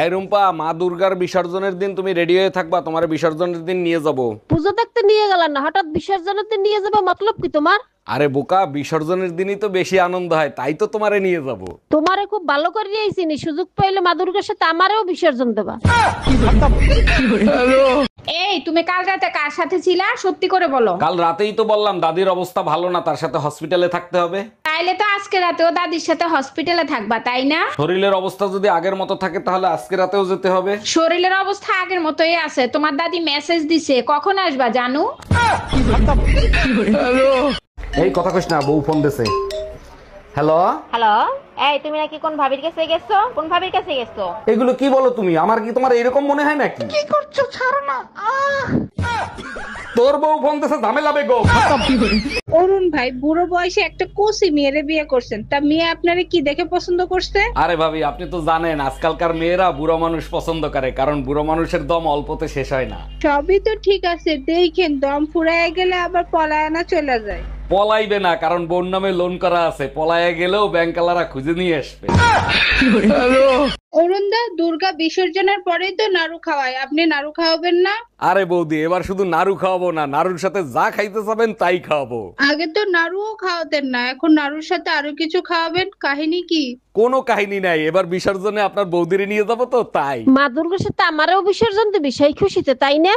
এই রুম্পা, মা দুর্গার বিসর্জনের দিন তুমি রেডি হয়ে থাকবা, তোমার বিসর্জনের দিন নিয়ে যাব। পুজো দেখতে নিয়ে গেল না, হঠাৎ বিসর্জনের দিন নিয়ে যাবে, মতলব কি তোমার? আরে বোকা, বিসর্জনের দিনই তো বেশি আনন্দ হয়, তাই তো তোমারে নিয়ে যাব। তোমারে খুব ভালো করে চিনি, সুযোগ পাইলে মা দুর্গার সাথে আমারেও বিসর্জন দেবা। এই তুমি কাল রাতে কার সাথে ছিলা, সত্যি করে বলো। কাল রাতেই তো বললাম দাদির অবস্থা ভালো না, তার সাথে হসপিটালে থাকতে হবে। তাইলে তো আজকে রাতেও দাদির সাথে হসপিটালে থাকবা, তাই না? শরীরের অবস্থা যদি আগের মতো থাকে তাহলে আজকে রাতেও যেতে হবে। শরীরের অবস্থা আগের মতোই আছে, তোমার দাদি মেসেজ দিছে, কখন আসবা জানু? এই কথা কইস না, বউ ফোন দিছে। হ্যালো, হ্যালো, এই তুমি নাকি কোন ভাবির কাছে গেছো? কোন ভাবির কাছে গেছো? এগুলো কি বলো তুমি? আমার কি তোমার এরকম মনে হয় নাকি? কি করছো, ছাড়ো না। তোর বউ ফোন দিছে, ঝামেলা বেগো। অরুণ ভাই, বুড়ো বয়সে একটা কোসি মেয়েরে বিয়ে করছেন, তা মেয়ে আপনারে কি দেখে পছন্দ করছে? আরে ভাবি, আপনি তো জানেন আজকালকার মেয়েরা বুড়ো মানুষ পছন্দ করে, কারণ বুড়ো মানুষের দম অল্পতে শেষ হয় না। সবই তো ঠিক আছে, দেখেন দম ফুরায় গেলে আবার পলায়না চলে যায়। পলাইবে না, কারণ বোন নামে লোন করা আছে, পলায়ে গেলেও ব্যাংকালারা খুঁজে নিয়ে আসবে। অরুণ দা, দুর্গা বিসর্জনের পরেই তো নাড়ু খাওয়ায়, আপনি নাড়ু খাওয়াবেন না? আরে বৌদি, এবার শুধু নাড়ু খাওয়াবো না, নাড়ুর সাথে যা খাইতে চাবেন তাই খাওয়াবো। আগে তো নাড়ুও খাওয়াতেন না, এখন নাড়ুর সাথে আরো কিছু খাওয়াবেন, কাহিনী কি? কোনো কাহিনী নাই, এবার বিসর্জনে আপনার বৌদিরে নিয়ে যাবো তো তাই। মা দুর্গার সাথে আমারেও বিসর্জন দিবি সেই খুশিতে, তাই না?